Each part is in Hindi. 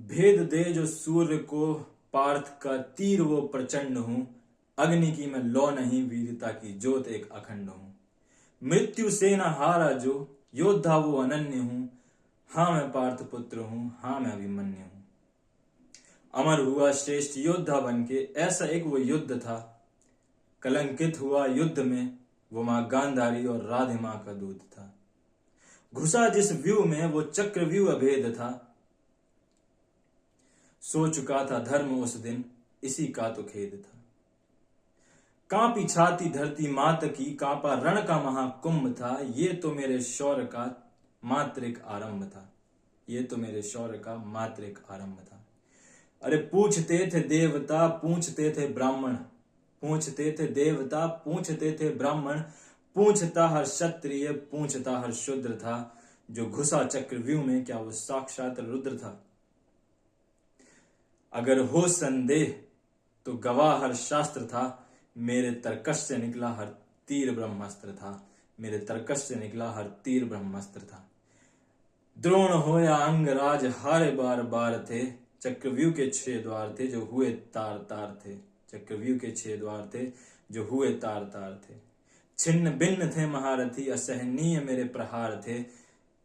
भेद दे जो सूर्य को, पार्थ का तीर वो प्रचंड हूं। अग्नि की मैं लौ नहीं, वीरता की ज्योत एक अखंड हूं। मृत्यु से न हारा जो, योद्धा वो अनन्य हूं। हाँ मैं पार्थ पुत्र हूं, हाँ मैं अभिमन्यु हूं। अमर हुआ श्रेष्ठ योद्धा बनके, ऐसा एक वो युद्ध था। कलंकित हुआ युद्ध में, वो मां गांधारी और राधिमा का दूध था। घुसा जिस व्यू में, वो चक्रव्यूह अभेद था। सो चुका था धर्म उस दिन, इसी का तो खेद था। कांपी छाती धरती मात की, कांपा रण का महाकुंभ था। ये तो मेरे शौर्य का मात्र एक आरंभ था। ये तो मेरे शौर्य का मात्र एक आरंभ था। अरे पूछते थे देवता, पूछते थे ब्राह्मण। पूछते थे देवता, पूछते थे ब्राह्मण। पूछता हर क्षत्रिय, पूछता हर शूद्र था। जो घुसा चक्रव्यूह में, क्या वो साक्षात रुद्र था। अगर हो संदेह तो गवाह हर शास्त्र था। मेरे तर्कश से निकला हर तीर ब्रह्मास्त्र था। मेरे तर्कश से निकला हर तीर ब्रह्मास्त्र था। द्रोण हो या अंगराज, हारे बार बार थे। चक्रव्यूह के 6 द्वार थे, जो हुए तार तार थे। चक्रव्यूह के 6 द्वार थे, जो हुए तार तार थे। छिन्न भिन्न थे महारथी, असहनीय मेरे प्रहार थे।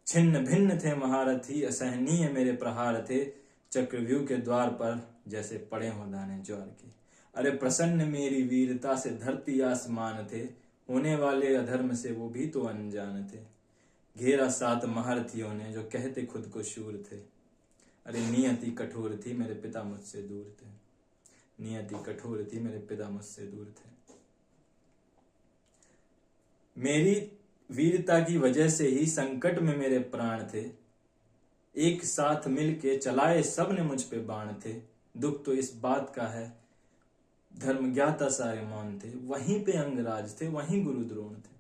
छिन्न भिन्न थे महारथी, असहनीय मेरे प्रहार थे। चक्रव्यूह के द्वार पर जैसे पड़े हो दाने ज्वार के। अरे प्रसन्न मेरी वीरता से धरती आसमान थे। होने वाले अधर्म से वो भी तो अनजान थे। घेरा 7 महारथियों ने, जो कहते खुद को शूर थे। अरे नियति कठोर थी, मेरे पिता मुझसे दूर थे। नियति कठोर थी, मेरे पिता मुझसे दूर थे। मेरी वीरता की वजह से ही संकट में मेरे प्राण थे। एक साथ मिलके चलाए सब ने मुझ पे बाण थे। दुख तो इस बात का है, धर्म ज्ञाता सारे मौन थे। वहीं पे अंगराज थे, वहीं गुरु द्रोण थे।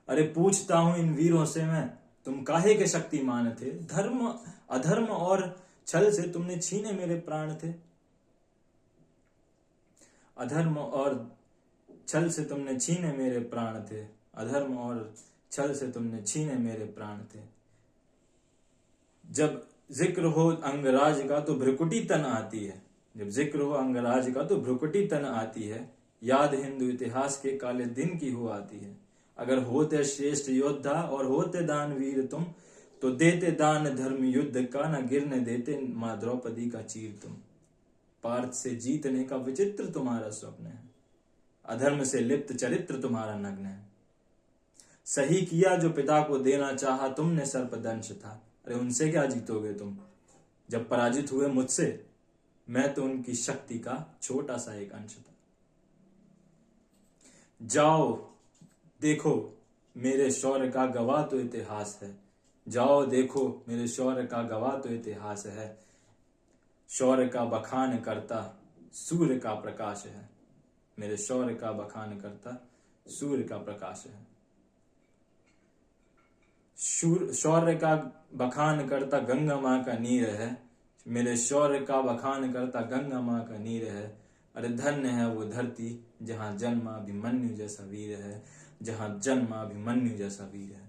अरे पूछता हूं इन वीरों से मैं, तुम काहे के शक्तिमान थे। धर्म अधर्म और छल से तुमने छीने मेरे प्राण थे। अधर्म और छल से तुमने छीने मेरे प्राण थे। अधर्म और छल से तुमने छीने मेरे प्राण थे। जब जिक्र हो अंगराज का तो भ्रुकुटी तन आती है। जब जिक्र हो अंगराज का तो भ्रुकुटी तन आती है। याद हिंदू इतिहास के काले दिन की हो आती है। अगर होते श्रेष्ठ योद्धा और होते दानवीर तुम, तो देते दान धर्म युद्ध का, न गिरने देते मां द्रौपदी का चीर तुम। पार्थ से जीतने का विचित्र तुम्हारा स्वप्न है। अधर्म से लिप्त चरित्र तुम्हारा नग्न है। सही किया जो पिता को देना चाहा तुमने, सर्पदंश था। अरे उनसे क्या जीतोगे तुम, जब पराजित हुए मुझसे। मैं तो उनकी शक्ति का छोटा सा एक अंश था। जाओ देखो मेरे शौर्य का गवाह तो इतिहास है। जाओ देखो मेरे शौर्य का गवाह तो इतिहास है। शौर्य का बखान करता सूर्य का प्रकाश है। मेरे शौर्य का बखान करता सूर्य का प्रकाश है। शौर्य का बखान करता गंगा मां का नीर है। मेरे शौर्य का बखान करता गंगा मां का नीर है। अरे धन्य है वो धरती, जहां जन्मा अभिमन्यु जैसा वीर है। जहां जन्मा अभिमन्यु जैसा वीर है।